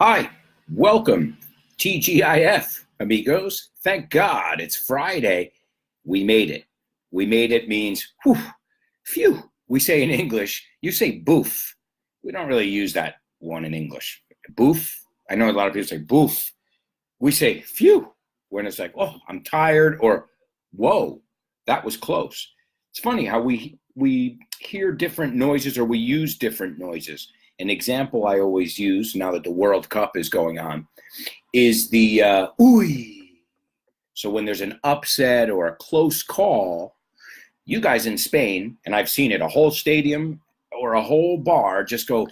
Hi, welcome, TGIF, amigos. Thank God it's Friday. We made it. We made it means, whew, phew. We say in English, you say boof. We don't really use that one in English. Boof. I know a lot of people say boof. We say phew when it's like, oh, I'm tired, or whoa, that was close. It's funny how we hear different noises or we use different noises. An example I always use now that the World Cup is going on is the ooey. So when there's an upset or a close call, you guys in Spain, and I've seen it, a whole stadium or a whole bar just go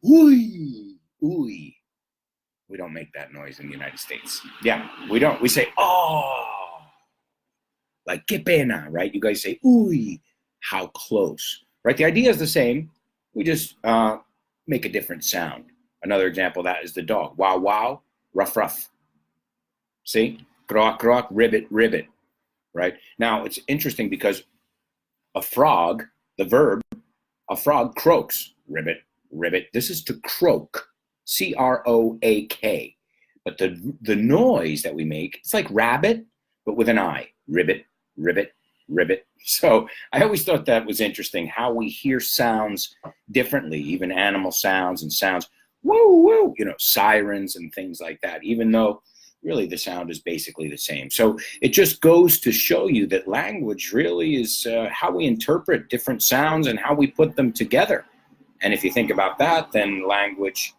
ooey, ooey. We don't make that noise in the United States. Yeah, we don't. We say, oh, like que pena, right? You guys say, ooey, how close, right? The idea is the same. We just make a different sound. Another example of that is the dog. Wow, wow, ruff, ruff. See? Croak, croak, ribbit, ribbit, right? Now, it's interesting because a frog, the verb, a frog croaks, ribbit, ribbit. This is to croak, C-R-O-A-K. But the noise that we make, it's like rabbit, but with an I, ribbit, ribbit, ribbit. So I always thought that was interesting, how we hear sounds differently, even animal sounds and sounds, woo, woo, sirens and things like that, even though really the sound is basically the same. So it just goes to show you that language really is how we interpret different sounds and how we put them together. And if you think about that, then language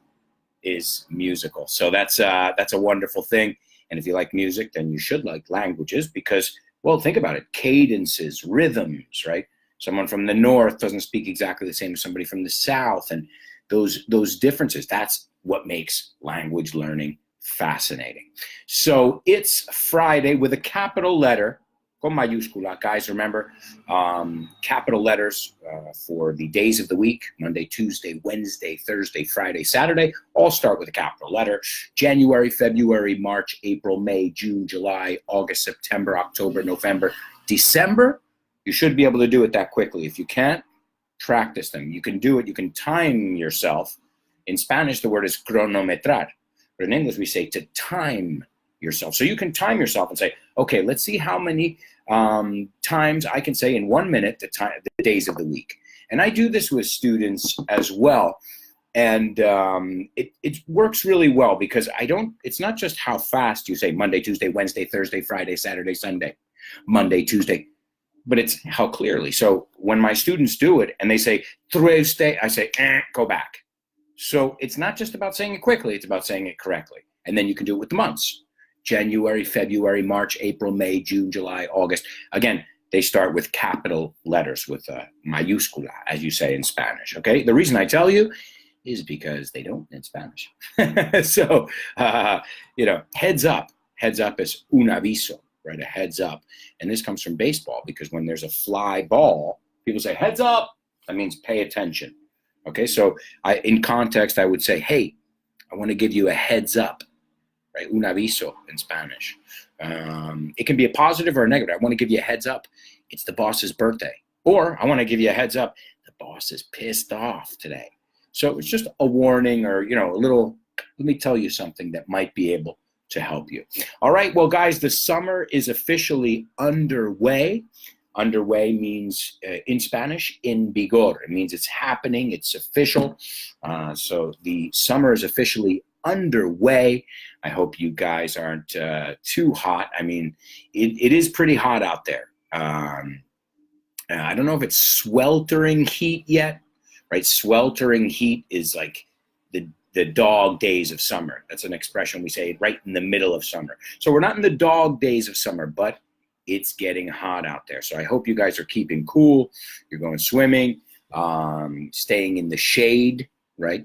is musical. So that's a wonderful thing. And if you like music, then you should like languages because, well, think about it. Cadences, rhythms, right? Someone from the north doesn't speak exactly the same as somebody from the south. And those differences, that's what makes language learning fascinating. So it's Friday with a capital letter, con mayúscula. Guys, remember, capital letters for the days of the week, Monday, Tuesday, Wednesday, Thursday, Friday, Saturday, all start with a capital letter. January, February, March, April, May, June, July, August, September, October, November, December. You should be able to do it that quickly. If you can't, practice them. You can do it. You can time yourself. In Spanish, the word is cronometrar. But in English, we say to time yourself. So you can time yourself and say, okay, let's see how many times I can say in 1 minute the days of the week. And I do this with students as well. And it works really well because it's not just how fast you say Monday, Tuesday, Wednesday, Thursday, Friday, Saturday, Sunday, Monday, Tuesday, but it's how clearly. So when my students do it and they say Thursday, I say, go back. So it's not just about saying it quickly, it's about saying it correctly. And then you can do it with the months. January, February, March, April, May, June, July, August. Again, they start with capital letters, with mayúscula, as you say in Spanish, okay? The reason I tell you is because they don't in Spanish. So, heads up. Heads up is un aviso, right? A heads up. And this comes from baseball because when there's a fly ball, people say, heads up. That means pay attention. Okay, so in context, I would say, hey, I want to give you a heads up, right? Un aviso in Spanish. It can be a positive or a negative. I want to give you a heads up. It's the boss's birthday. Or I want to give you a heads up. The boss is pissed off today. So it's just a warning or, a little, let me tell you something that might be able to help you. All right, well, guys, the summer is officially underway. Underway means, in Spanish, en vigor. It means it's happening, it's official. So the summer is officially underway. I hope you guys aren't too hot. I mean, it is pretty hot out there. I don't know if it's sweltering heat yet, right? Sweltering heat is like the dog days of summer. That's an expression we say right in the middle of summer. So we're not in the dog days of summer, but it's getting hot out there. So I hope you guys are keeping cool. You're going swimming, staying in the shade, right?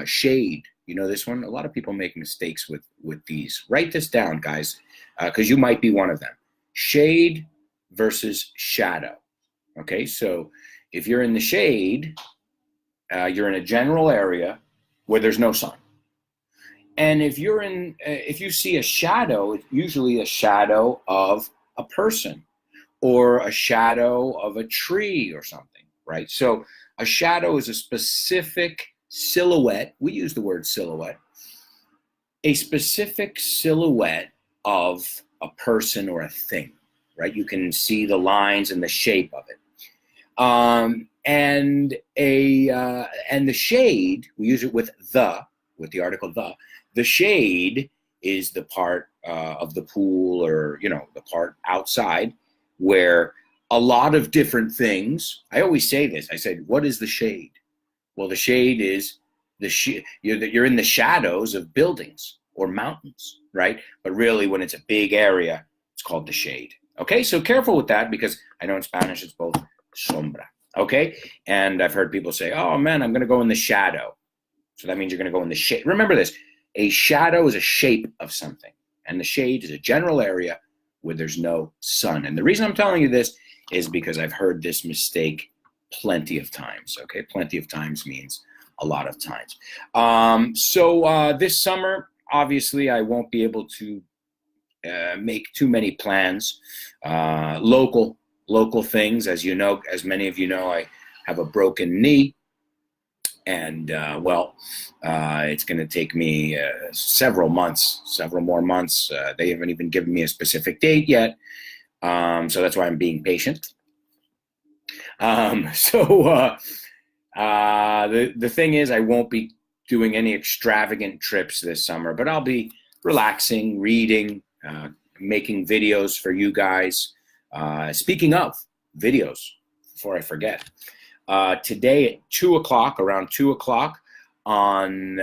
Shade, this one? A lot of people make mistakes with these. Write this down, guys, because you might be one of them. Shade versus shadow. Okay, so if you're in the shade, you're in a general area where there's no sun. And if you see a shadow, it's usually a shadow of a person or a shadow of a tree or something, right? So a shadow is a specific silhouette. We use the word silhouette a specific silhouette of a person or a thing, right? You can see the lines and the shape of it. And the shade, we use it with the article the. The shade is the part of the pool, or, you know, the part outside where a lot of different things. I always say this. I said, what is the shade? Well, the shade is you're in the shadows of buildings or mountains, right? But really, when it's a big area, it's called the shade. Okay, so careful with that, because I know in Spanish it's both sombra. Okay, and I've heard people say, oh man, I'm going to go in the shadow. So that means you're going to go in the shade. Remember this, a shadow is a shape of something, and the shade is a general area where there's no sun. And the reason I'm telling you this is because I've heard this mistake plenty of times. Okay, plenty of times means a lot of times. So this summer, obviously, I won't be able to make too many plans. Local things, as you know, as many of you know, I have a broken knee, and it's going to take me several more months. They haven't even given me a specific date yet, so that's why I'm being patient. The thing is, I won't be doing any extravagant trips this summer, but I'll be relaxing, reading, making videos for you guys. Speaking of videos, before I forget, today at 2 o'clock, around 2 o'clock on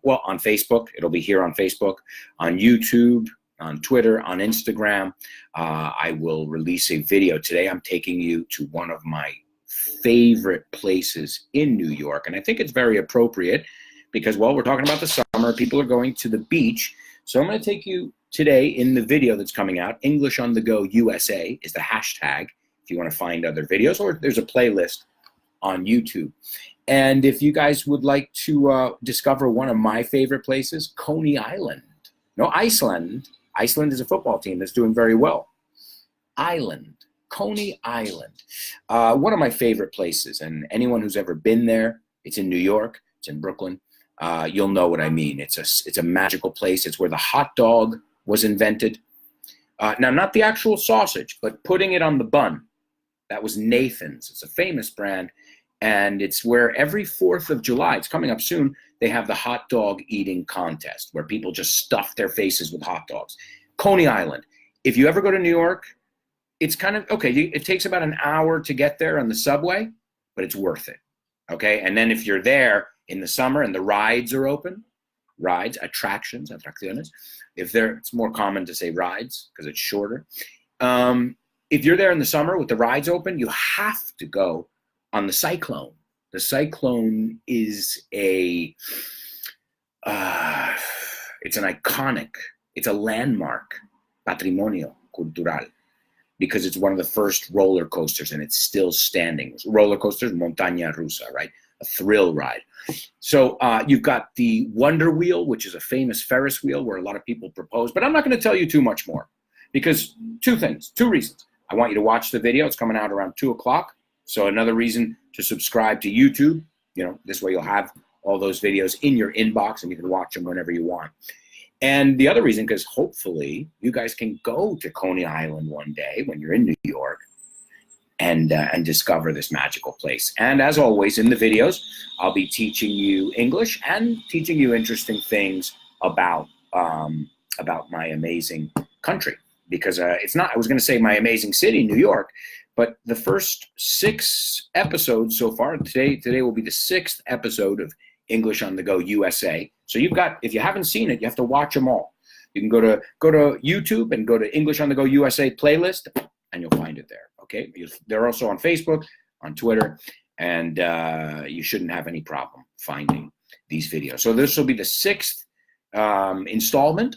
Facebook, it'll be here on Facebook, on YouTube, on Twitter, on Instagram, I will release a video. Today I'm taking you to one of my favorite places in New York, and I think it's very appropriate because, well, we're talking about the summer, people are going to the beach, so I'm going to take you today in the video that's coming out. English on the Go USA is the hashtag if you want to find other videos, or there's a playlist on YouTube. And if you guys would like to discover one of my favorite places, Coney Island. No, Iceland. Iceland is a football team that's doing very well. Island, Coney Island. One of my favorite places, and anyone who's ever been there, it's in New York, it's in Brooklyn, you'll know what I mean. It's a magical place. It's where the hot dog was invented. Now, not the actual sausage, but putting it on the bun. That was Nathan's. It's a famous brand, and it's where every 4th of July, it's coming up soon, they have the hot dog eating contest where people just stuff their faces with hot dogs. Coney Island. If you ever go to New York, it's kind of, okay, it takes about an hour to get there on the subway, but it's worth it, okay? And then if you're there in the summer and the rides are open, attractions, atracciones, it's more common to say rides because it's shorter. If you're there in the summer with the rides open, you have to go on the Cyclone. The Cyclone is it's an iconic, it's a landmark, patrimonio cultural, because it's one of the first roller coasters and it's still standing. Roller coasters, montaña rusa, right? A thrill ride. So you've got the Wonder Wheel, which is a famous Ferris wheel where a lot of people propose, but I'm not going to tell you too much more because two reasons. I want you to watch the video. It's coming out around 2 o'clock. So another reason to subscribe to YouTube. You know, this way you'll have all those videos in your inbox and you can watch them whenever you want. And the other reason, because hopefully you guys can go to Coney Island one day when you're in New York and discover this magical place. And as always in the videos, I'll be teaching you English and teaching you interesting things about my amazing country. Because it's not, I was going to say my amazing city, New York, but the first 6 episodes so far, today will be the 6th episode of English on the Go USA. So you've got, if you haven't seen it, you have to watch them all. You can go to YouTube and go to English on the Go USA playlist, and you'll find it there. Okay, they're also on Facebook, on Twitter, and you shouldn't have any problem finding these videos. So this will be the 6th installment.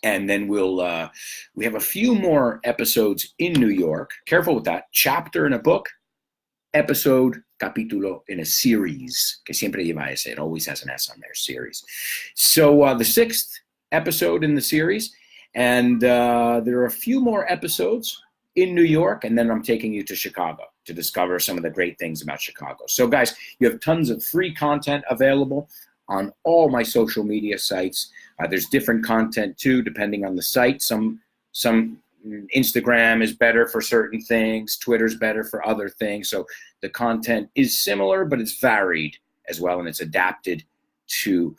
And then we have a few more episodes in New York. Careful with that. Chapter in a book, episode, capítulo in a series. Que siempre lleva ese. It always has an S on there, series. So the 6th episode in the series. And there are a few more episodes in New York. And then I'm taking you to Chicago to discover some of the great things about Chicago. So guys, you have tons of free content available on all my social media sites. There's different content too, depending on the site. Some Instagram is better for certain things. Twitter's better for other things. So the content is similar, but it's varied as well, and it's adapted to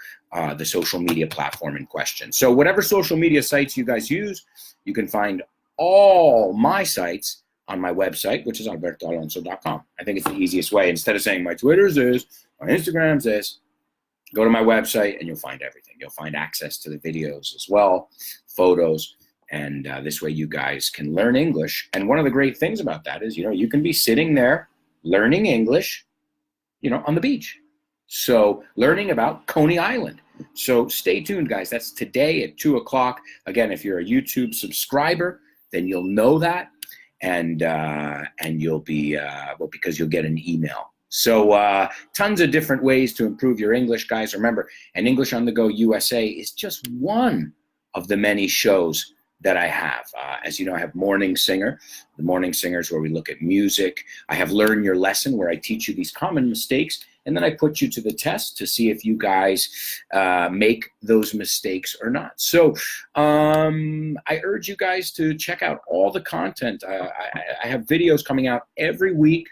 the social media platform in question. So whatever social media sites you guys use, you can find all my sites on my website, which is albertoalonso.com. I think it's the easiest way. Instead of saying my Twitter's this, my Instagram's this, go to my website and you'll find everything. You'll find access to the videos as well, photos, and this way you guys can learn English. And one of the great things about that is, you can be sitting there learning English, on the beach. So learning about Coney Island. So stay tuned, guys. That's today at 2 o'clock. Again, if you're a YouTube subscriber, then you'll know that. And you'll be, because you'll get an email. So tons of different ways to improve your English, guys. Remember, and English on the Go USA is just one of the many shows that I have. As you know, I have Morning Singer. The Morning Singer is where we look at music. I have Learn Your Lesson, where I teach you these common mistakes, and then I put you to the test to see if you guys make those mistakes or not. So I urge you guys to check out all the content. I have videos coming out every week.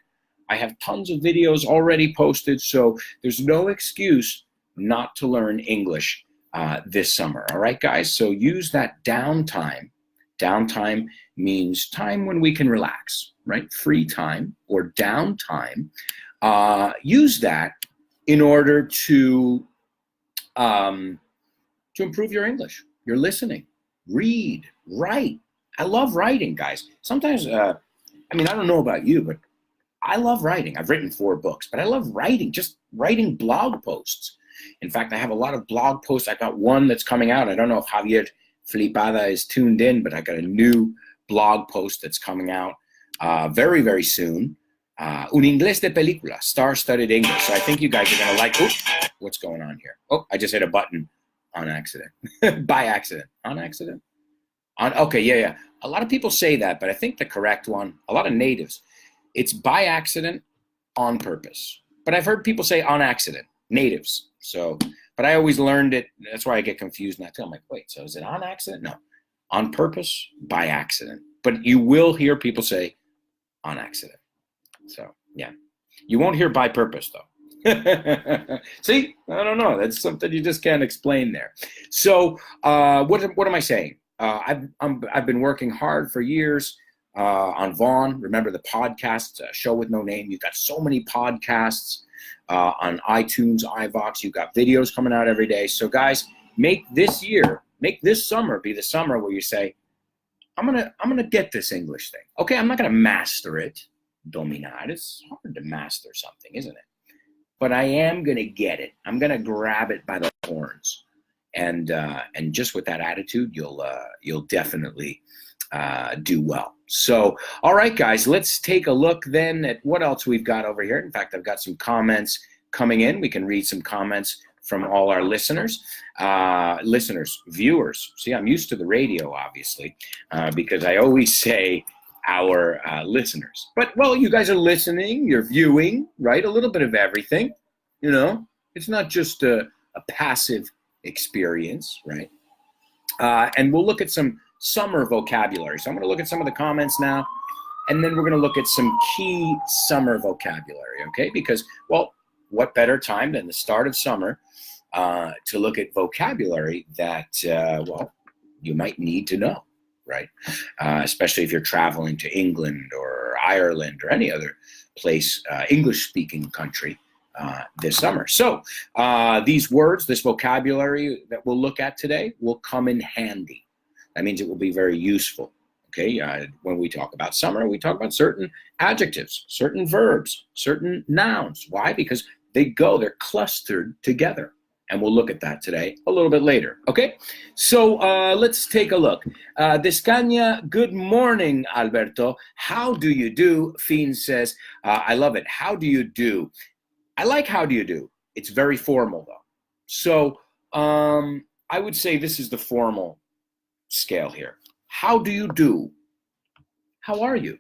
I have tons of videos already posted, so there's no excuse not to learn English this summer. All right, guys? So use that downtime. Downtime means time when we can relax, right? Free time or downtime. Use that in order to improve your English, your listening, read, write. I love writing, guys. Sometimes, I don't know about you, but I love writing. I've written 4 books, but I love writing, just writing blog posts. In fact, I have a lot of blog posts. I got one that's coming out. I don't know if Javier Flipada is tuned in, but I got a new blog post that's coming out very, very soon. Un inglés de película, star-studded English. So I think you guys are going to like, what's going on here? Oh, I just hit a button on accident. By accident. On accident? Okay, yeah. A lot of people say that, but I think the correct one, a lot of natives, it's by accident, on purpose. But I've heard people say on accident, natives. So, but I always learned it. That's why I get confused now too. I'm like, wait, so is it on accident? No. On purpose, by accident. But you will hear people say on accident. So, yeah. You won't hear by purpose, though. See? I don't know. That's something you just can't explain there. So, what am I saying? I've been working hard for years on Vaughn. Remember the podcast, Show with No Name. You've got so many podcasts on iTunes, iVox. You've got videos coming out every day. So, guys, make this summer be the summer where you say, I'm gonna get this English thing. Okay, I'm not gonna master it. Dominar. It's hard to master something, isn't it? But I am going to get it. I'm going to grab it by the horns. And just with that attitude, you'll definitely do well. So, all right, guys, let's take a look then at what else we've got over here. In fact, I've got some comments coming in. We can read some comments from all our listeners, viewers. See, I'm used to the radio, obviously, because I always say our listeners. But, well, you guys are listening, you're viewing, right? A little bit of everything, It's not just a passive experience, right? And we'll look at some summer vocabulary. So I'm going to look at some of the comments now, and then we're going to look at some key summer vocabulary, okay? Because, well, what better time than the start of summer to look at vocabulary that, you might need to know. Right? Especially if you're traveling to England or Ireland or any other place, English-speaking country this summer. So these words, this vocabulary that we'll look at today will come in handy. That means it will be very useful. Okay, when we talk about summer, we talk about certain adjectives, certain verbs, certain nouns. Why? Because they're clustered together. And we'll look at that today a little bit later, okay? So let's take a look. Descaña, good morning, Alberto. How do you do? Fiend says, I love it. How do you do? I like how do you do. It's very formal, though. So I would say this is the formal scale here. How do you do? How are you?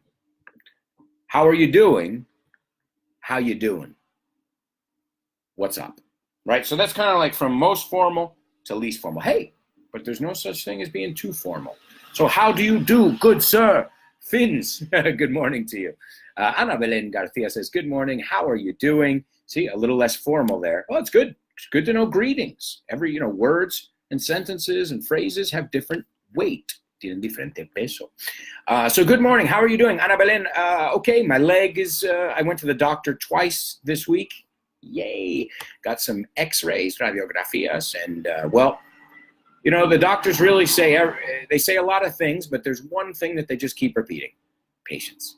How are you doing? How you doing? What's up? right? So that's kind of like from most formal to least formal. Hey, but there's no such thing as being too formal. So how do you do, good sir? Fins, good morning to you. Ana Belén Garcia says, good morning, how are you doing? See, a little less formal there. Oh, it's good. It's good to know greetings. Every, words and sentences and phrases have different weight. Tienen diferente peso. So good morning, how are you doing? Ana Belén, okay, my leg is, I went to the doctor twice this week. Yay. Got some x-rays, radiografías, and well, the doctors really say, they say a lot of things, but there's one thing that they just keep repeating: patience.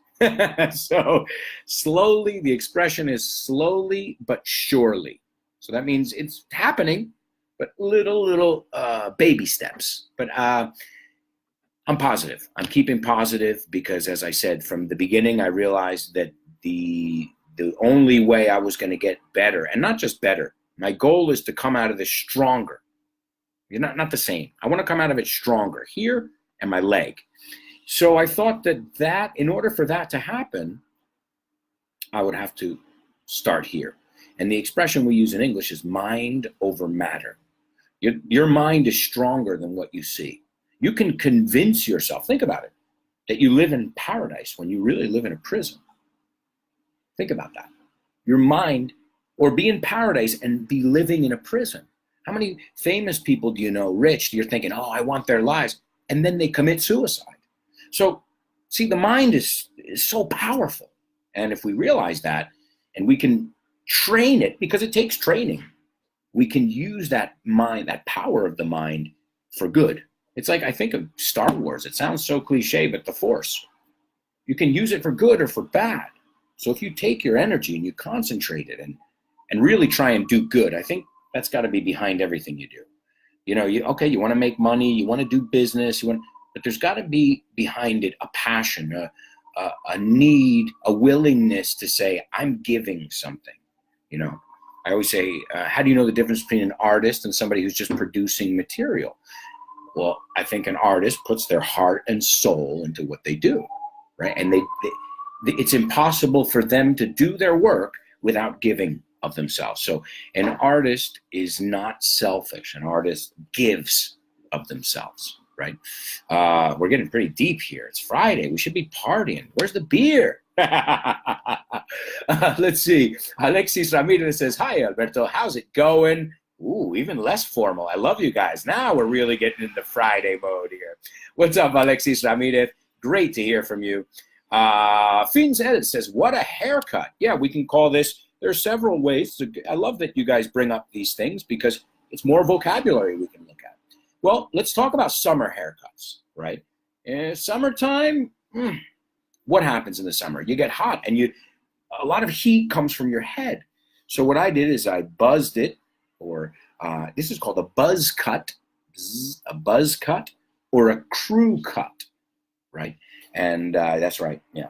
So slowly, the expression is slowly but surely. So that means it's happening, but little baby steps. But I'm positive. I'm keeping positive because, as I said, from the beginning, I realized that the only way I was going to get better, and not just better, my goal is to come out of this stronger. You're not the same. I want to come out of it stronger here and my leg. So I thought that in order for that to happen, I would have to start here. And the expression we use in English is mind over matter. Your mind is stronger than what you see. You can convince yourself, think about it, that you live in paradise when you really live in a prison. Think about that. Your mind, or be in paradise and be living in a prison. How many famous people do you know, rich, you're thinking, oh, I want their lives, and then they commit suicide? So, see, the mind is so powerful. And if we realize that, and we can train it, because it takes training, we can use that mind, that power of the mind, for good. It's like, I think of Star Wars. It sounds so cliche, but the Force. You can use it for good or for bad. So if you take your energy and you concentrate it and really try and do good, I think that's got to be behind everything you do. You want to make money, you want to do business, but there's got to be behind it a passion, a need, a willingness to say, I'm giving something. I always say, how do you know the difference between an artist and somebody who's just producing material? Well, I think an artist puts their heart and soul into what they do, right? And it's impossible for them to do their work without giving of themselves. So an artist is not selfish. An artist gives of themselves, right? We're getting pretty deep here. It's Friday. We should be partying. Where's the beer? Let's see. Alexis Ramirez says, hi, Alberto. How's it going? Ooh, even less formal. I love you guys. Now we're really getting into Friday mode here. What's up, Alexis Ramirez? Great to hear from you. Fins Edit says, what a haircut. Yeah, we can call this. There are several ways. I love that you guys bring up these things because it's more vocabulary we can look at. Well, let's talk about summer haircuts, right? Summertime, what happens in the summer? You get hot, and a lot of heat comes from your head. So what I did is I buzzed it, or this is called a buzz cut, or a crew cut, right? And that's right, yeah.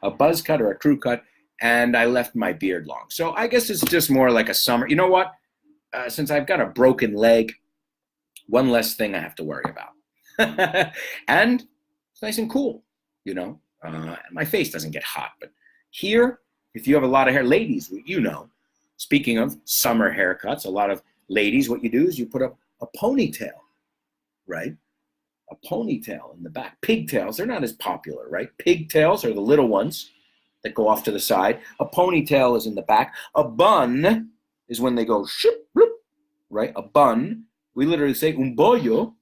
A buzz cut or a crew cut, and I left my beard long. So I guess it's just more like a summer. You know what? Since I've got a broken leg, one less thing I have to worry about. And it's nice and cool, my face doesn't get hot. But here, if you have a lot of hair, ladies, speaking of summer haircuts, a lot of ladies, what you do is you put up a ponytail, right? A ponytail in the back. Pigtails, they're not as popular, right? Pigtails are the little ones that go off to the side. A ponytail is in the back. A bun is when they go ship, bloop, right? A bun. We literally say un bollo.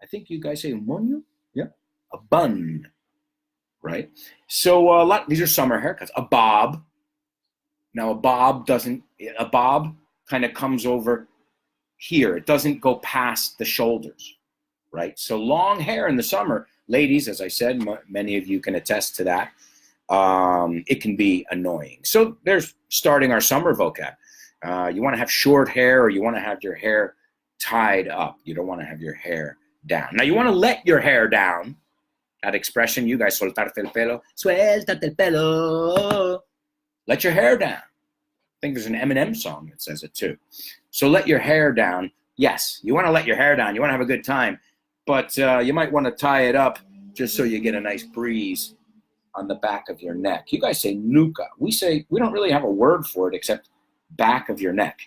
I think you guys say un moño. Yeah. A bun, right? So these are summer haircuts. A bob. Now a bob kind of comes over here. It doesn't go past the shoulders, right? So long hair in the summer, ladies, as I said, many of you can attest to that. It can be annoying. So there's starting our summer vocab. You want to have short hair, or you want to have your hair tied up. You don't want to have your hair down. Now you want to let your hair down. That expression, you guys, soltarte el pelo. Suéltate el pelo. Let your hair down. I think there's an Eminem song that says it too. So let your hair down. Yes, you want to let your hair down. You want to have a good time. But you might want to tie it up just so you get a nice breeze on the back of your neck. You guys say nuca. We don't really have a word for it except back of your neck.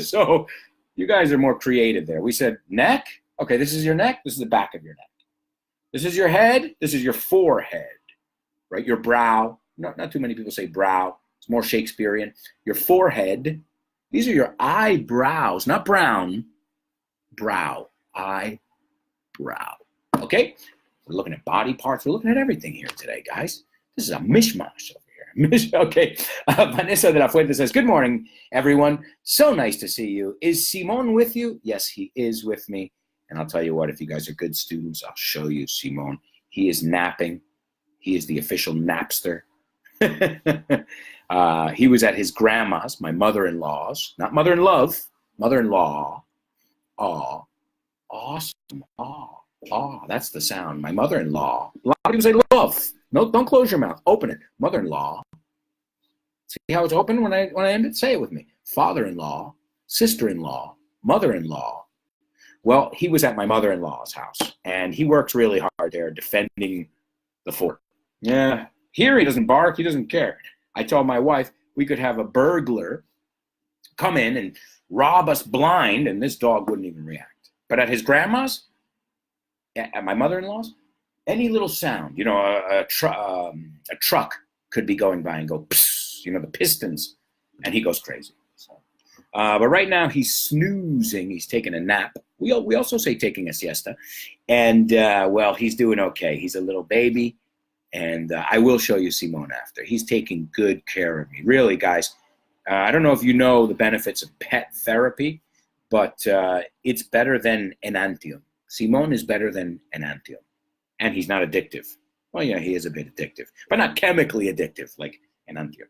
So you guys are more creative there. We said neck. Okay, this is your neck. This is the back of your neck. This is your head. This is your forehead, right? Your brow. Not too many people say brow. It's more Shakespearean. Your forehead. These are your eyebrows, not brown. Brow. Eyebrow. Okay? We're looking at body parts. We're looking at everything here today, guys. This is a mishmash over here. Okay. Vanessa de la Fuente says, good morning, everyone. So nice to see you. Is Simon with you? Yes, he is with me. And I'll tell you what, if you guys are good students, I'll show you Simon. He is napping. He is the official napster. He was at his grandma's, my mother-in-law's, not mother-in-love, mother-in-law. Aw. Awesome. Aw, that's the sound. My mother-in-law. A lot of people say love. No, don't close your mouth. Open it. Mother-in-law. See how it's open when I end it? Say it with me. Father-in-law, sister-in-law, mother-in-law. Well, he was at my mother-in-law's house, and he works really hard there defending the fort. Yeah, here he doesn't bark. He doesn't care. I told my wife we could have a burglar come in and rob us blind, and this dog wouldn't even react. But at his grandma's, at my mother-in-law's, any little sound, you know, a truck could be going by and go, psst, you know, the pistons, and he goes crazy. So, but right now he's snoozing. He's taking a nap. We also say taking a siesta, and well, he's doing okay. He's a little baby, and I will show you Simone after. He's taking good care of me. Really, guys, I don't know if you know the benefits of pet therapy, but it's better than enantium. Simone is better than enantium, and he's not addictive. Well, yeah, he is a bit addictive, but not chemically addictive like enantium.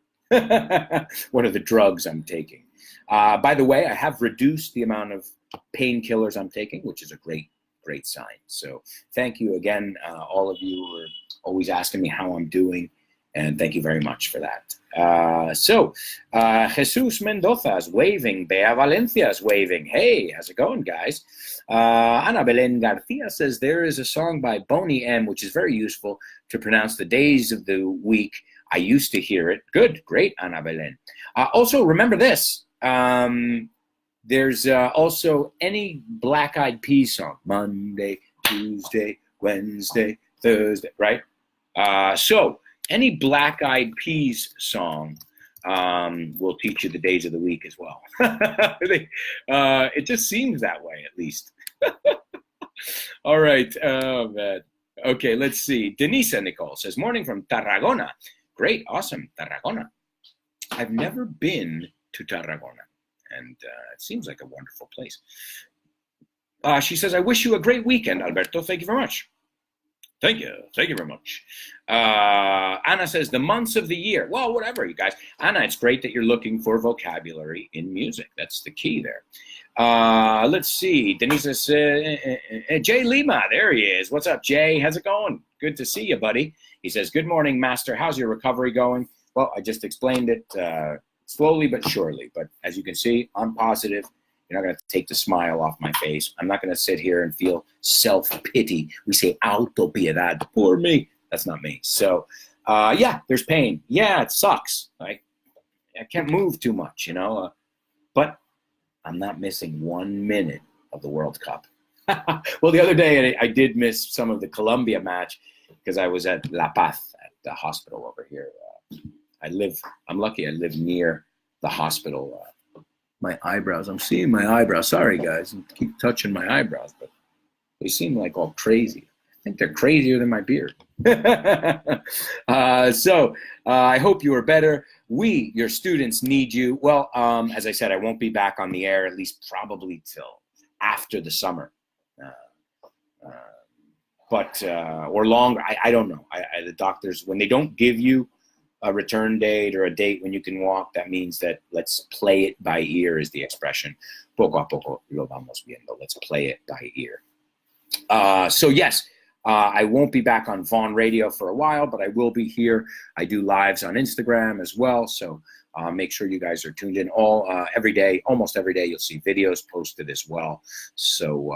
One of the drugs I'm taking. By the way, I have reduced the amount of painkillers I'm taking, which is a great sign. So thank you again, all of you who are always asking me how I'm doing, and thank you very much for that. Jesus Mendoza is waving. Bea Valencia is waving. Hey, how's it going, guys? Ana Belen Garcia says there is a song by Boney M, which is very useful to pronounce the days of the week. I used to hear it. Good, great, Ana Belen. Also, remember this. There's also any Black Eyed Peas song. Monday, Tuesday, Wednesday, Thursday, right? So any Black Eyed Peas song will teach you the days of the week as well. It just seems that way, at least. All right. Oh, man. Okay, let's see. Denisa Nicole says, morning from Tarragona. Great, awesome, Tarragona. I've never been to Tarragona, and it seems like a wonderful place. She says, I wish you a great weekend, Alberto. Thank you very much. Thank you very much. Anna says, the months of the year. Well, whatever, you guys. Anna, it's great that you're looking for vocabulary in music. That's the key there. Let's see. Denise says, Jay Lima, there he is. What's up, Jay? How's it going? Good to see you, buddy. He says, good morning, Master. How's your recovery going? Well, I just explained it slowly but surely. But as you can see, I'm positive. You're not going to take the smile off my face. I'm not going to sit here and feel self-pity. We say autopiedad, poor me. That's not me. So, yeah, there's pain. Yeah, it sucks. I can't move too much, you know. But I'm not missing 1 minute of the World Cup. Well, the other day I did miss some of the Colombia match because I was at La Paz at the hospital over here. I'm lucky I live near the hospital. My eyebrows. I'm seeing my eyebrows. Sorry, guys. I keep touching my eyebrows, but they seem like all crazy. I think they're crazier than my beard. So I hope you are better. We, your students, need you. Well, as I said, I won't be back on the air, at least probably till after the summer. Or longer. I don't know. The doctors, when they don't give you a return date or a date when you can walk, that means that let's play it by ear is the expression. Poco a poco lo vamos viendo. Let's play it by ear. So yes, I won't be back on Vaughn Radio for a while, but I will be here. I do lives on Instagram as well, so make sure you guys are tuned in every day. Almost every day you'll see videos posted as well. So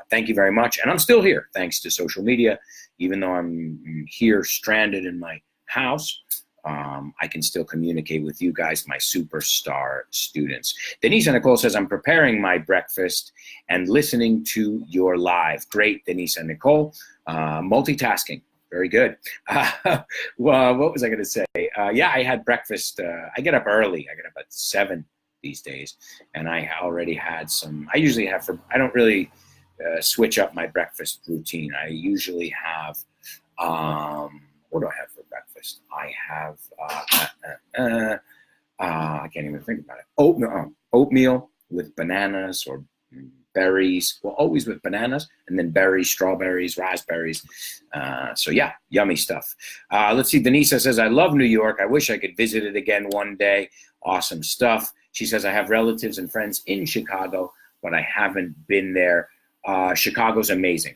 thank you very much. And I'm still here thanks to social media, even though I'm here stranded in my house. I can still communicate with you guys, my superstar students. Denise and Nicole says, I'm preparing my breakfast and listening to your live. Great, Denise and Nicole. Multitasking. Very good. Well, what was I going to say? Yeah, I had breakfast. I get up early. I get up at 7 these days. And I already had some. I usually have I don't really switch up my breakfast routine. I usually have, what do I have for breakfast? I have, I can't even think about it. Oatmeal with bananas or berries. Well, always with bananas, and then berries, strawberries, raspberries. So yeah, yummy stuff. Let's see. Denise says, I love New York. I wish I could visit it again one day. Awesome stuff. She says, I have relatives and friends in Chicago, but I haven't been there. Chicago's amazing.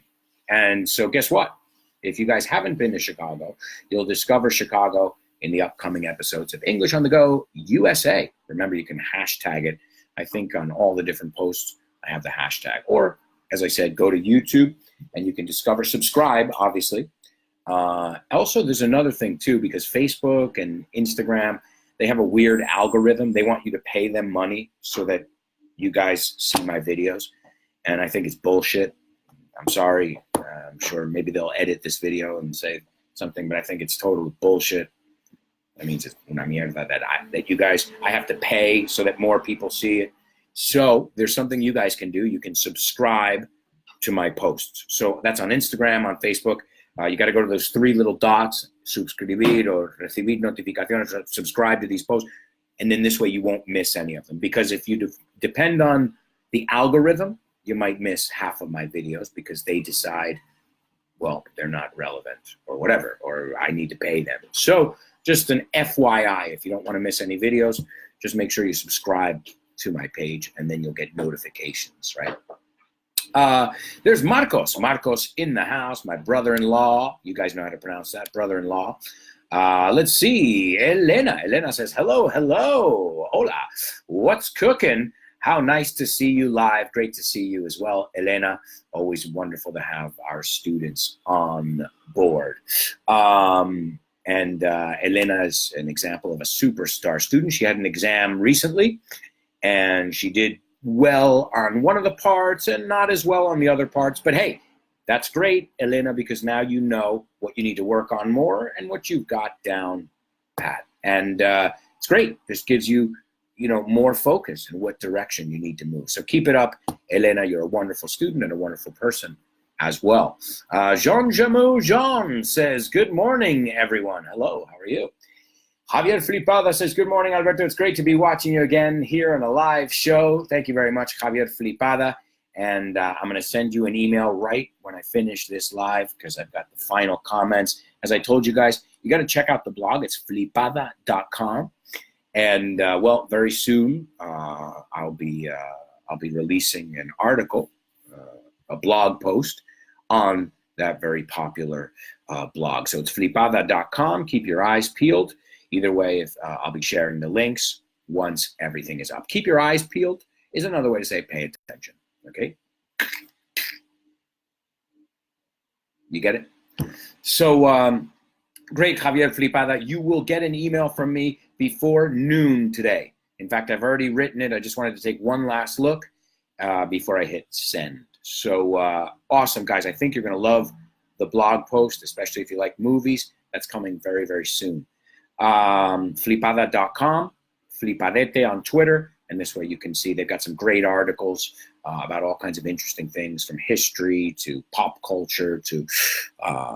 And so guess what? If you guys haven't been to Chicago, you'll discover Chicago in the upcoming episodes of English on the Go USA. Remember, you can hashtag it. I think on all the different posts, I have the hashtag. Or, as I said, go to YouTube and you can subscribe, obviously. Also, there's another thing, too, because Facebook and Instagram, they have a weird algorithm. They want you to pay them money so that you guys see my videos. And I think it's bullshit. I'm sorry. I'm sure maybe they'll edit this video and say something, but I think it's total bullshit. That means that you guys, I have to pay so that more people see it. So there's something you guys can do. You can subscribe to my posts. So that's on Instagram, on Facebook. You got to go to those 3 little dots, suscribir or recibir notificaciones, subscribe to these posts. And then this way you won't miss any of them. Because if you depend on the algorithm, you might miss half of my videos because they decide, well, they're not relevant or whatever, or I need to pay them. So just an FYI, if you don't want to miss any videos, just make sure you subscribe to my page and then you'll get notifications, right? There's Marcos. Marcos in the house, my brother-in-law. You guys know how to pronounce that, brother-in-law. Let's see, Elena. Elena says, hello, hola. What's cooking? How nice to see you live. Great to see you as well, Elena. Always wonderful to have our students on board. And Elena is an example of a superstar student. She had an exam recently, and she did well on one of the parts and not as well on the other parts. But hey, that's great, Elena, because now you know what you need to work on more and what you've got down pat. And it's great. This gives you, more focus in what direction you need to move. So keep it up, Elena. You're a wonderful student and a wonderful person as well. Jean Jamu Jean says, good morning, everyone. Hello, how are you? Javier Flipada says, good morning, Alberto. It's great to be watching you again here on a live show. Thank you very much, Javier Flipada. And I'm going to send you an email right when I finish this live because I've got the final comments. As I told you guys, you got to check out the blog. It's flipada.com. And well, very soon I'll be releasing an article, a blog post on that very popular blog. So it's flipada.com. Keep your eyes peeled. Either way, I'll be sharing the links once everything is up. Keep your eyes peeled is another way to say pay attention. Okay? You get it? So great, Javier Flipada. You will get an email from me before noon today. In fact, I've already written it. I just wanted to take one last look before I hit send. So awesome, guys. I think you're going to love the blog post, especially if you like movies. That's coming very, very soon. Flipada.com, Flipadete on Twitter. And this way you can see they've got some great articles about all kinds of interesting things, from history to pop culture to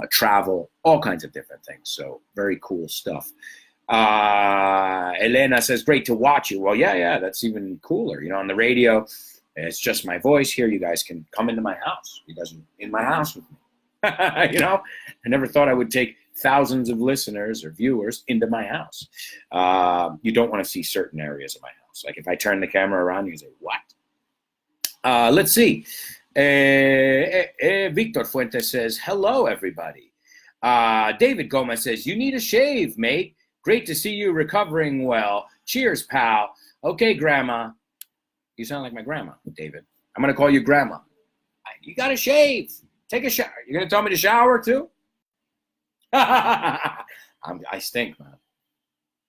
travel, all kinds of different things. So very cool stuff. Elena says, great to watch you. Well, yeah, that's even cooler. On the radio, it's just my voice here. You guys can come into my house. You guys are in my house with me. I never thought I would take thousands of listeners or viewers into my house. You don't want to see certain areas of my house. Like if I turn the camera around, you say, what? Let's see. Victor Fuentes says, hello, everybody. David Gomez says, you need a shave, mate. Great to see you recovering well. Cheers, pal. Okay, Grandma. You sound like my grandma, David. I'm going to call you Grandma. You got to shave. Take a shower. You're going to tell me to shower, too? I stink, man.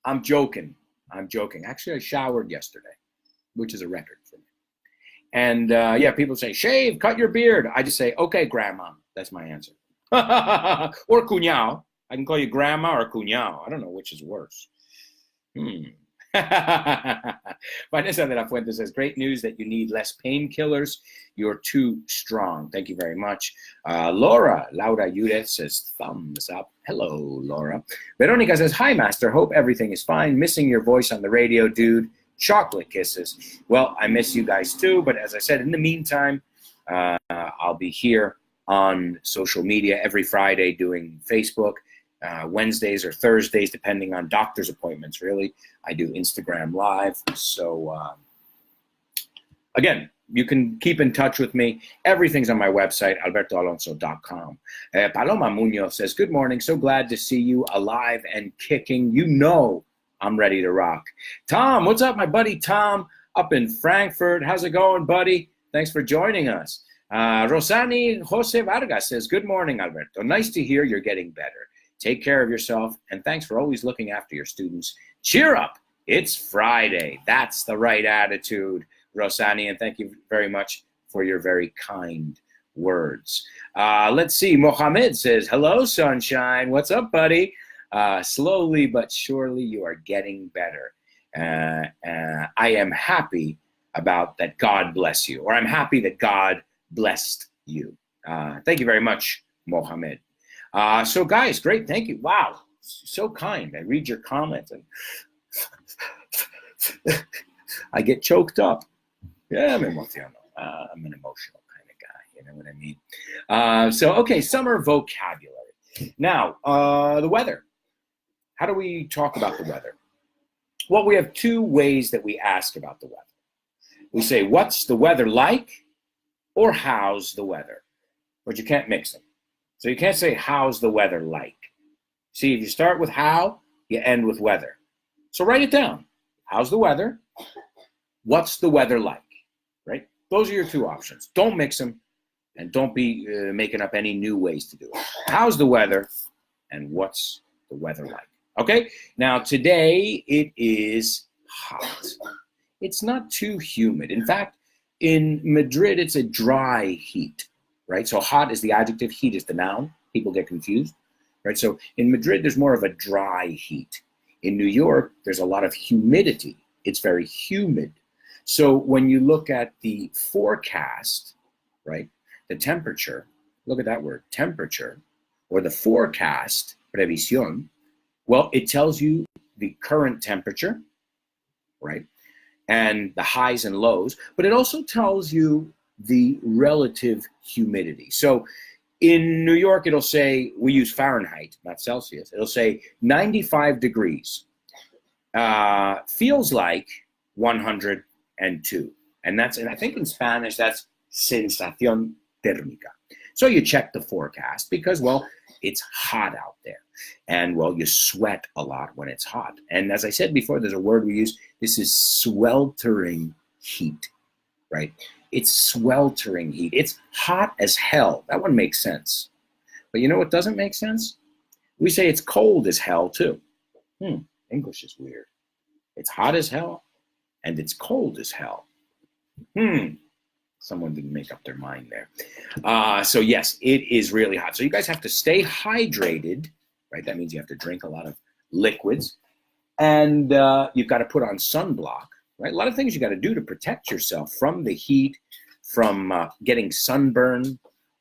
I'm joking. I'm joking. Actually, I showered yesterday, which is a record for me. And yeah, people say, shave, cut your beard. I just say, okay, grandma. That's my answer. Or cuñado. I can call you grandma or cuñado. I don't know which is worse. Vanessa de la Fuente says, great news that you need less painkillers. You're too strong. Thank you very much. Laura Yude says, thumbs up. Hello, Laura. Veronica says, hi, Master. Hope everything is fine. Missing your voice on the radio, dude. Chocolate kisses. Well, I miss you guys too. But as I said, in the meantime, I'll be here on social media every Friday doing Facebook. Wednesdays or Thursdays, depending on doctor's appointments, really. I do Instagram Live. So, again, you can keep in touch with me. Everything's on my website, albertoalonso.com. Paloma Munoz says, good morning. So glad to see you alive and kicking. You know I'm ready to rock. Tom, what's up, my buddy Tom up in Frankfurt? How's it going, buddy? Thanks for joining us. Rosani Jose Vargas says, good morning, Alberto. Nice to hear you're getting better. Take care of yourself, and thanks for always looking after your students. Cheer up. It's Friday. That's the right attitude, Rosani, and thank you very much for your very kind words. Let's see. Mohammed says, hello, sunshine. What's up, buddy? Slowly but surely you are getting better. I am happy about that God bless you, or I'm happy that God blessed you. Thank you very much, Mohammed. So guys, great, thank you. Wow, so kind. I read your comments and I get choked up. Yeah, I'm emotional. I'm an emotional kind of guy, you know what I mean? So, okay, summer vocabulary. Now, the weather. How do we talk about the weather? Well, we have two ways that we ask about the weather. We say, what's the weather like? Or how's the weather? But you can't mix them. So you can't say, how's the weather like? See, if you start with how, you end with weather. So write it down. How's the weather? What's the weather like? Right? Those are your two options. Don't mix them, and don't be making up any new ways to do it. How's the weather, and what's the weather like? Okay? Now, today it is hot. It's not too humid. In fact, in Madrid, it's a dry heat. Right? So hot is the adjective, heat is the noun. People get confused. Right? So in Madrid, there's more of a dry heat. In New York, there's a lot of humidity. It's very humid. So when you look at the forecast, right, the temperature, look at that word, temperature, or the forecast, previsión, well, it tells you the current temperature, right, and the highs and lows, but it also tells you the relative humidity. So in New York, it'll say, we use Fahrenheit, not Celsius. It'll say 95 degrees. Feels like 102. And I think in Spanish, that's sensación térmica. So you check the forecast because, well, it's hot out there. And, well, you sweat a lot when it's hot. And as I said before, there's a word we use. This is sweltering heat, right? It's sweltering heat. It's hot as hell. That one makes sense. But you know what doesn't make sense? We say it's cold as hell, too. English is weird. It's hot as hell, and it's cold as hell. Someone didn't make up their mind there. So, yes, it is really hot. So you guys have to stay hydrated, right? That means you have to drink a lot of liquids. And you've got to put on sunblock. Right? A lot of things you got to do to protect yourself from the heat, from getting sunburn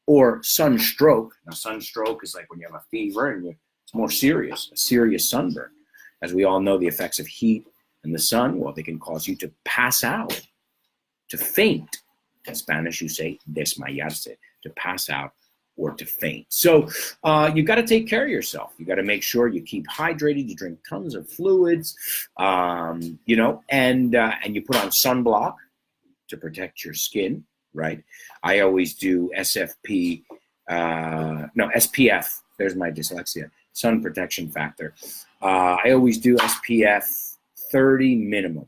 or sunstroke. Now, sunstroke is like when you have a fever and it's more serious, a serious sunburn. As we all know, the effects of heat and the sun, well, they can cause you to pass out, to faint. In Spanish, you say desmayarse, to pass out or to faint. So you've got to take care of yourself. You got to make sure you keep hydrated. You drink tons of fluids, you know, and you put on sunblock to protect your skin, right? I always do SPF. There's my dyslexia. Sun protection factor. I always do SPF 30 minimum,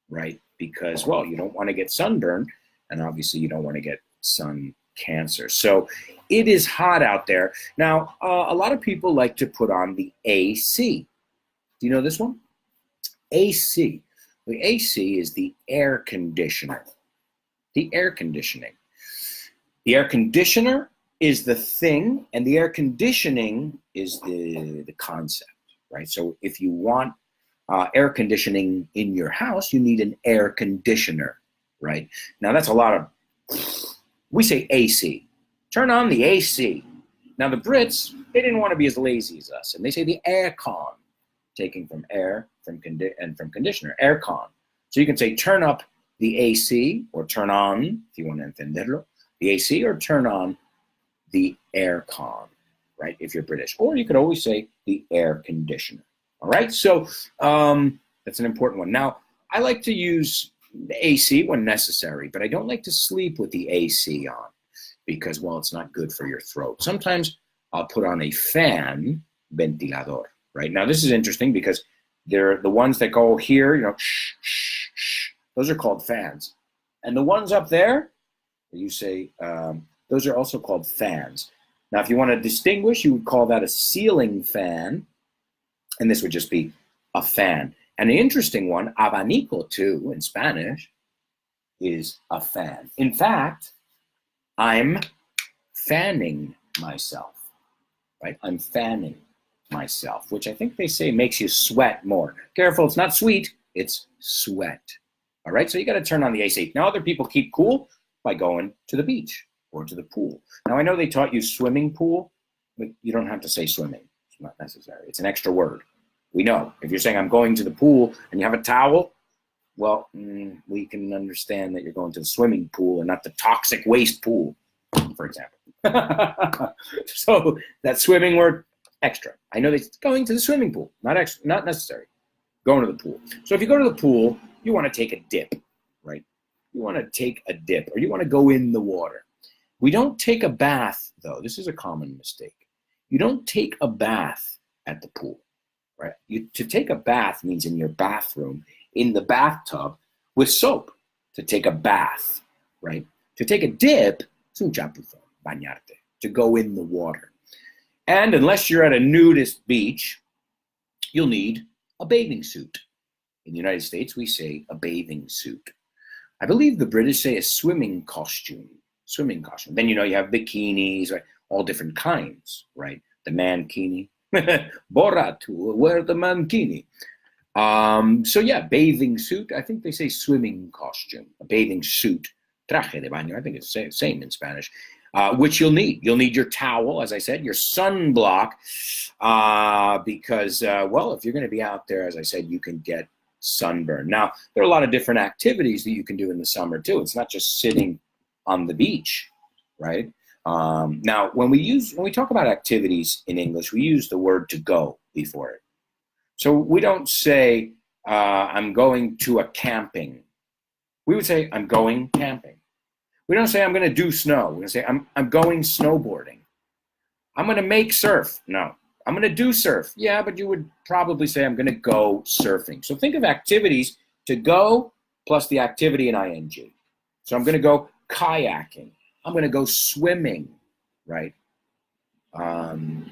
right? Because, well, you don't want to get sunburned, and obviously you don't want to get sun cancer. So it is hot out there. Now, a lot of people like to put on the AC. Do you know this one? AC. The AC is the air conditioner. The air conditioning. The air conditioner is the thing, and the air conditioning is the concept, right? So if you want air conditioning in your house, you need an air conditioner, right? Now that's a lot of, we say AC. Turn on the AC. Now the Brits, they didn't want to be as lazy as us, and they say the aircon, taking from air from conditioner, aircon. So you can say turn up the AC, or turn on, if you want to entenderlo, the AC, or turn on the aircon, right, if you're British. Or you could always say the air conditioner, all right? So that's an important one. Now, I like to use the AC when necessary, but I don't like to sleep with the AC on because, well, it's not good for your throat. Sometimes I'll put on a fan, ventilador, right? Now, this is interesting because they're the ones that go here, you know, shh, shh, shh. Those are called fans. And the ones up there, you say, those are also called fans. Now, if you want to distinguish, you would call that a ceiling fan, and this would just be a fan. And the interesting one, abanico too, in Spanish, is a fan. In fact, I'm fanning myself, right? I'm fanning myself, which I think they say makes you sweat more. Careful, it's not sweet, it's sweat. All right, so you got to turn on the AC. Now, other people keep cool by going to the beach or to the pool. Now, I know they taught you swimming pool, but you don't have to say swimming. It's not necessary. It's an extra word. We know. If you're saying I'm going to the pool and you have a towel, well, we can understand that you're going to the swimming pool and not the toxic waste pool, for example. So that swimming word, extra. I know they're going to the swimming pool, not extra, not necessary. Going to the pool. So if you go to the pool, you want to take a dip, right? You want to take a dip, or you want to go in the water. We don't take a bath, though. This is a common mistake. You don't take a bath at the pool, right? To take a bath means in your bathroom, in the bathtub, with soap. To take a bath, right? To take a dip, es un chapuzón, bañarte, to go in the water. And unless you're at a nudist beach, you'll need a bathing suit. In the United States, we say a bathing suit. I believe the British say a swimming costume. Swimming costume. Then, you know, you have bikinis, right? All different kinds, right? The mankini. Borat, wear the mankini. So, yeah, bathing suit. I think they say swimming costume. A bathing suit. Traje de baño. I think it's the same in Spanish. Which you'll need. You'll need your towel, as I said, your sunblock, because, well, if you're going to be out there, as I said, you can get sunburn. Now, there are a lot of different activities that you can do in the summer, too. It's not just sitting on the beach, right? Now, when we talk about activities in English, we use the word to go before it. So we don't say, I'm going to a camping. We would say, I'm going camping. We don't say I'm going to do snow. We're going to say I'm going snowboarding. I'm going to make surf. No, I'm going to do surf. Yeah, but you would probably say I'm going to go surfing. So think of activities to go plus the activity in ing. So I'm going to go kayaking. I'm going to go swimming, right? I'm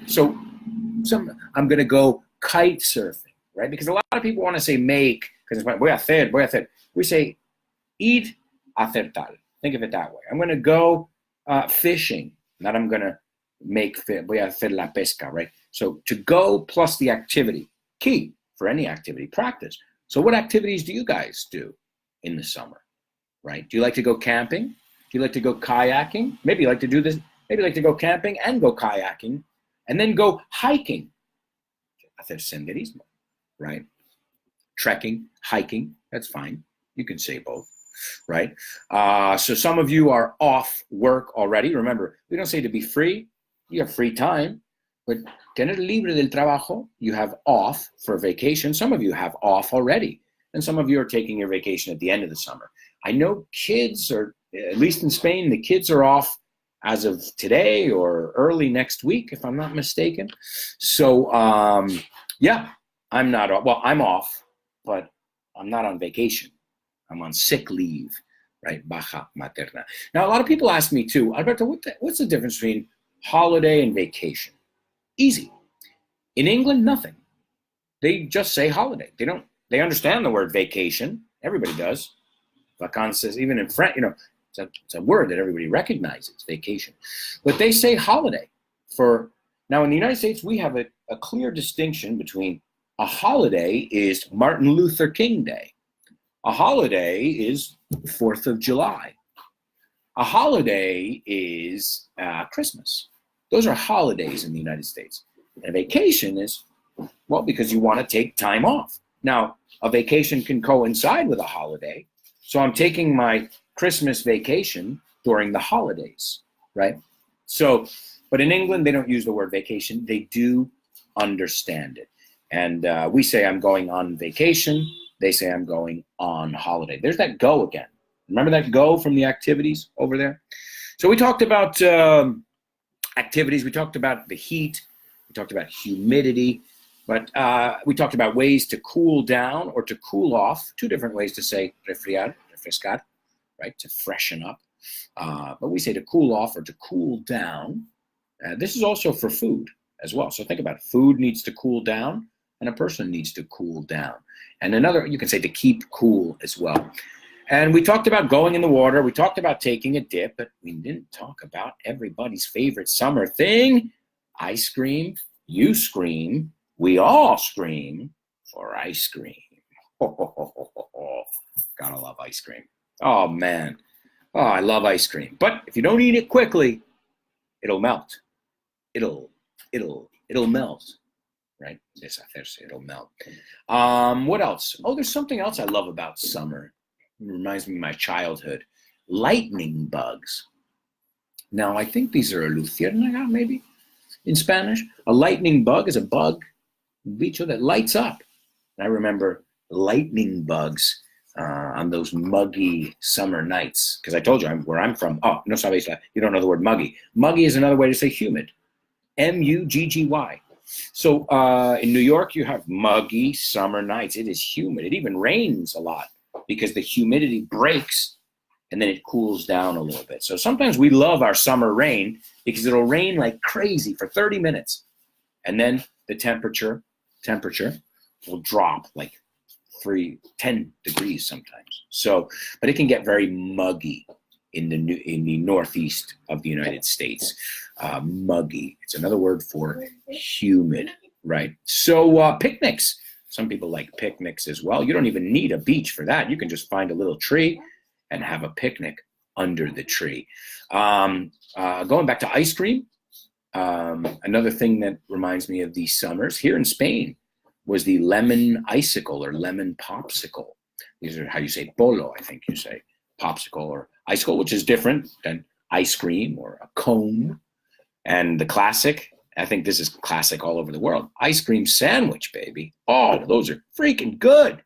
going to go kite surfing, right? Because a lot of people want to say make, because it's voy a hacer. We say ir a hacer tal. Think of it that way. I'm going to go fishing, not I'm going to make fish. Voy a hacer la pesca, right? So to go plus the activity. Key for any activity, practice. So what activities do you guys do in the summer, right? Do you like to go camping? Do you like to go kayaking? Maybe you like to do this. Maybe you like to go camping and go kayaking and then go hiking. Hacer senderismo, right? Trekking, hiking, that's fine. You can say both. Right? So some of you are off work already. Remember, we don't say to be free. You have free time. But tener libre del trabajo, you have off for vacation. Some of you have off already. And some of you are taking your vacation at the end of the summer. I know kids are, at least in Spain, the kids are off as of today or early next week, if I'm not mistaken. So, yeah, I'm not off. Well, I'm off, but I'm not on vacation. I'm on sick leave, right? Baja materna. Now, a lot of people ask me too, Alberto, what's the difference between holiday and vacation? Easy. In England, nothing. They just say holiday. They don't They understand the word vacation. Everybody does. Vacances, even in French, it's a word that everybody recognizes, vacation. But they say holiday. Now, in the United States, we have a clear distinction between a holiday is Martin Luther King Day. A holiday is 4th of July. A holiday is Christmas. Those are holidays in the United States. And a vacation is, well, because you want to take time off. Now, a vacation can coincide with a holiday. So I'm taking my Christmas vacation during the holidays, right? So, but in England, they don't use the word vacation. They do understand it. And we say I'm going on vacation. They say I'm going on holiday. There's that go again. Remember that go from the activities over there? So we talked about activities. We talked about the heat. We talked about humidity. But we talked about ways to cool down or to cool off. Two different ways to say refrescar, right? To freshen up. But we say to cool off or to cool down. This is also for food as well. So think about it. Food needs to cool down and a person needs to cool down. And another, you can say to keep cool as well. And we talked about going in the water. We talked about taking a dip, but we didn't talk about everybody's favorite summer thing, ice cream. You scream. We all scream for ice cream. Gotta love ice cream. Oh, man. Oh, I love ice cream. But if you don't eat it quickly, it'll melt. It'll melt. Right? It'll melt. What else? Oh, there's something else I love about summer. It reminds me of my childhood. Lightning bugs. Now, I think these are a luciérnaga, maybe, in Spanish. A lightning bug is a bug, bicho, that lights up. And I remember lightning bugs on those muggy summer nights. Because I told you where I'm from. Oh, no sabes, you don't know the word muggy. Muggy is another way to say humid. M-U-G-G-Y. So in New York, you have muggy summer nights. It is humid. It even rains a lot because the humidity breaks and then it cools down a little bit. So sometimes we love our summer rain because it'll rain like crazy for 30 minutes. And then the temperature will drop like 10 degrees sometimes. So, but it can get very muggy in the northeast of the United States. Muggy. It's another word for humid, right? So picnics. Some people like picnics as well. You don't even need a beach for that. You can just find a little tree and have a picnic under the tree. Going back to ice cream, another thing that reminds me of these summers here in Spain was the lemon icicle or lemon popsicle. These are how you say polo, I think you say. Popsicle or icicle, which is different than ice cream or a cone. And the classic, I think this is classic all over the world, ice cream sandwich, baby. Oh, those are freaking good,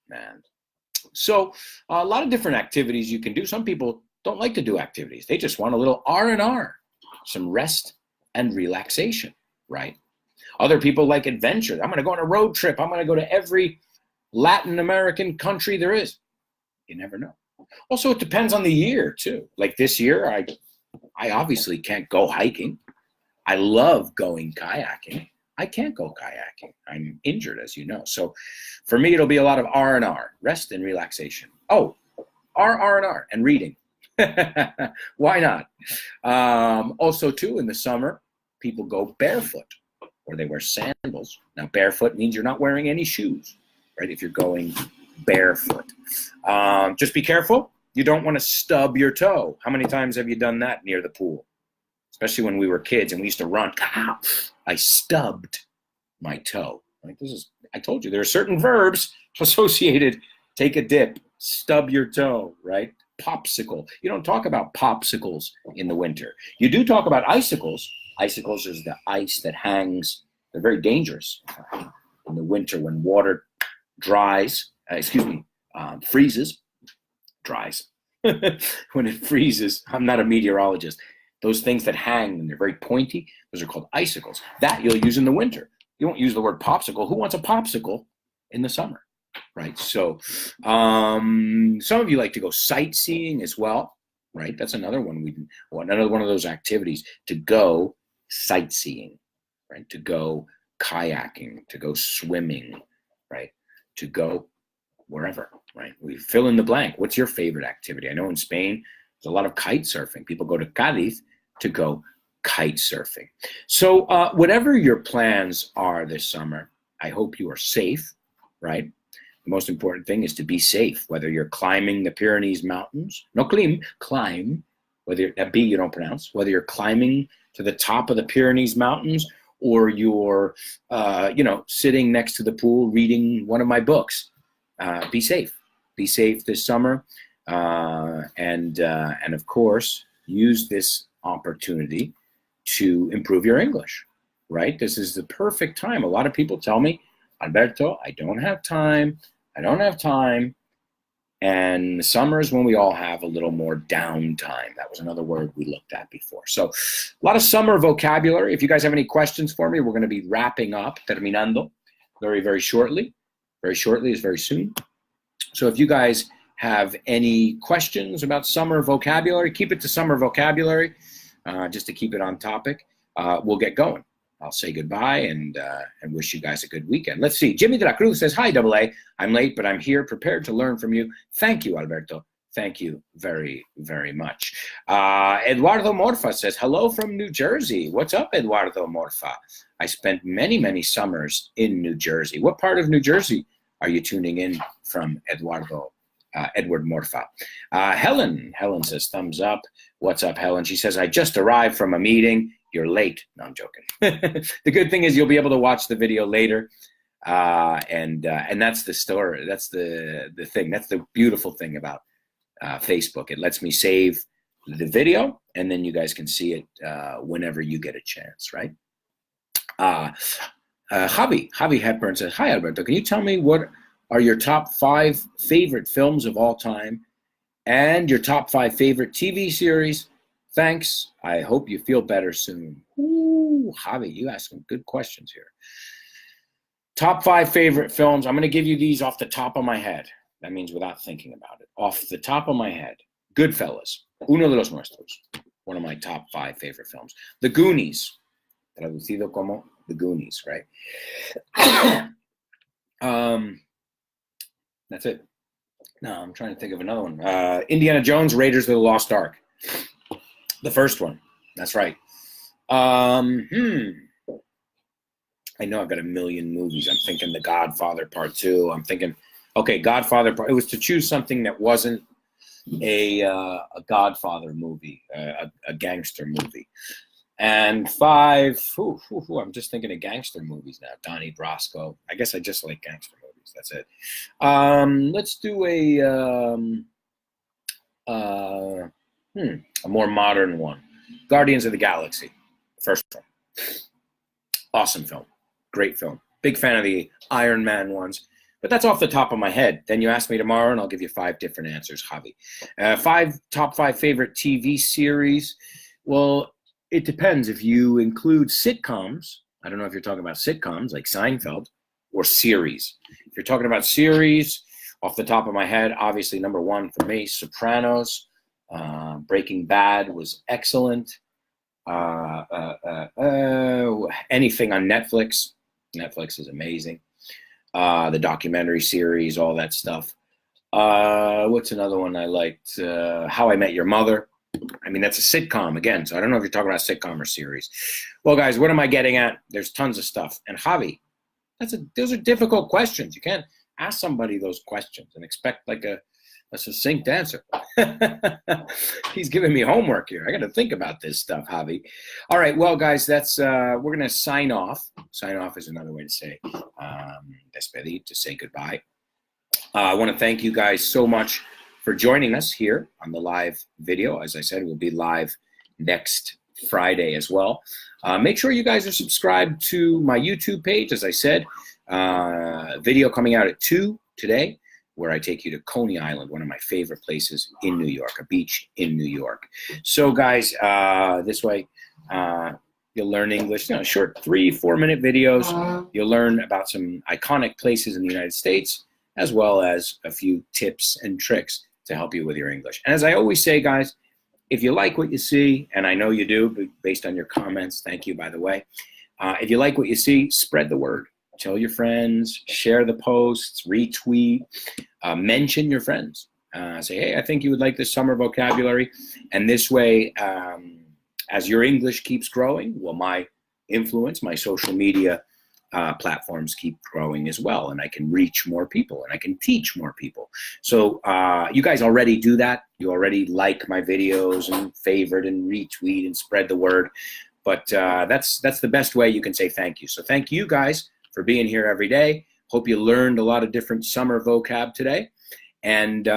man. So a lot of different activities you can do. Some people don't like to do activities. They just want a little R&R, some rest and relaxation, right? Other people like adventure. I'm going to go on a road trip. I'm going to go to every Latin American country there is. You never know. Also, it depends on the year, too. Like this year, I obviously can't go hiking. I love going kayaking. I can't go kayaking. I'm injured, as you know. So for me, it'll be a lot of R&R, rest and relaxation. Oh, R&R, and reading. Why not? Also, too, in the summer, people go barefoot or they wear sandals. Now, barefoot means you're not wearing any shoes, right? If you're going barefoot. Just be careful. You don't want to stub your toe. How many times have you done that near the pool? Especially when we were kids and we used to run. Ow! I stubbed my toe. Right? I told you there are certain verbs associated. Take a dip, stub your toe, right? Popsicle. You don't talk about popsicles in the winter. You do talk about icicles. Icicles is the ice that hangs. They're very dangerous in the winter when water freezes, dries. When it freezes, I'm not a meteorologist. Those things that hang and they're very pointy, those are called icicles. That you'll use in the winter. You won't use the word popsicle. Who wants a popsicle in the summer, right? So some of you like to go sightseeing as well, right? That's another one. Another one of those activities, to go sightseeing, right? To go kayaking, to go swimming, right? to go wherever, right? We fill in the blank. What's your favorite activity? I know in Spain, there's a lot of kite surfing. People go to Cadiz to go kite surfing. So whatever your plans are this summer, I hope you are safe, right? The most important thing is to be safe, whether you're climbing the Pyrenees Mountains, no, climb, whether that B you don't pronounce, whether you're climbing to the top of the Pyrenees Mountains or you're, sitting next to the pool reading one of my books. Be safe. Be safe this summer. And of course, use this opportunity to improve your English, right? This is the perfect time. A lot of people tell me, Alberto, I don't have time. I don't have time. And the summer is when we all have a little more downtime. That was another word we looked at before. So a lot of summer vocabulary. If you guys have any questions for me, we're going to be wrapping up, terminando, very, very shortly. Very shortly is very soon. So if you guys have any questions about summer vocabulary, keep it to summer vocabulary, just to keep it on topic. We'll get going. I'll say goodbye and wish you guys a good weekend. Let's see. Jimmy de la Cruz says, hi, Double A. I'm late, but I'm here, prepared to learn from you. Thank you, Alberto. Thank you very, very much. Eduardo Morfa says, hello from New Jersey. What's up, Eduardo Morfa? I spent many, many summers in New Jersey. What part of New Jersey are you tuning in from, Edward Morfa? Helen says, thumbs up. What's up, Helen? She says, I just arrived from a meeting. You're late. No, I'm joking. The good thing is you'll be able to watch the video later. And that's the story. That's the thing. That's the beautiful thing about Facebook. It lets me save the video, and then you guys can see it whenever you get a chance, right? Javi Hepburn says, hi, Alberto. Can you tell me what are your top 5 favorite films of all time and your top 5 favorite TV series? Thanks. I hope you feel better soon. Ooh, Javi, you ask some good questions here. Top 5 favorite films. I'm going to give you these off the top of my head. That means without thinking about it. Off the top of my head. Goodfellas. Uno de los nuestros. One of my top 5 favorite films. The Goonies. Traducido como The Goonies, right? That's it. No, I'm trying to think of another one. Indiana Jones, Raiders of the Lost Ark. The first one. That's right. I know I've got a million movies. I'm thinking The Godfather Part 2. I'm thinking, okay, Godfather Part. It was to choose something that wasn't a Godfather movie, a gangster movie. And 5, I'm just thinking of gangster movies now. Donnie Brasco. I guess I just like gangster movies. That's it. Let's do a more modern one. Guardians of the Galaxy. First one. Awesome film. Great film. Big fan of the Iron Man ones. But that's off the top of my head. Then you ask me tomorrow, and I'll give you 5 different answers, Javi. Top 5 favorite TV series. Well, it depends. If you include sitcoms, I don't know if you're talking about sitcoms like Seinfeld, or series. If you're talking about series, off the top of my head, obviously number 1 for me, Sopranos. Breaking Bad was excellent. Anything on Netflix. Netflix is amazing. The documentary series, all that stuff. What's another one I liked? How I Met Your Mother. I mean, that's a sitcom again, so I don't know if you're talking about sitcom or series. Well, guys, what am I getting at? There's tons of stuff. And Javi, those are difficult questions. You can't ask somebody those questions and expect like a succinct answer. He's giving me homework here. I got to think about this stuff, Javi. All right, well, guys, that's we're going to sign off. Sign off is another way to say despedir, to say goodbye. I want to thank you guys so much for joining us here on the live video. As I said, we'll be live next Friday as well. Make sure you guys are subscribed to my YouTube page. As I said, video coming out at 2 today, where I take you to Coney Island, one of my favorite places in New York, a beach in New York. So, guys, this way you'll learn English. Short 3-4 minute videos. You'll learn about some iconic places in the United States, as well as a few tips and tricks to help you with your English. And as I always say, guys, if you like what you see, and I know you do based on your comments, thank you, by the way. If you like what you see, spread the word. tell your friends, share the posts, retweet, mention your friends. Say, hey, I think you would like this summer vocabulary. And this way, as your English keeps growing, well, my influence, my social media platforms keep growing as well, and I can reach more people and I can teach more people. So you guys already do that. You already like my videos and favorite and retweet and spread the word. But that's the best way you can say thank you. So thank you guys for being here every day. Hope you learned a lot of different summer vocab today. And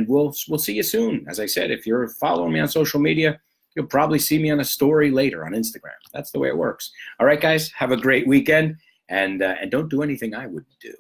we'll see you soon. As I said, if you're following me on social media, you'll probably see me on a story later on Instagram. That's the way it works. All right, guys, have a great weekend, and don't do anything I wouldn't do.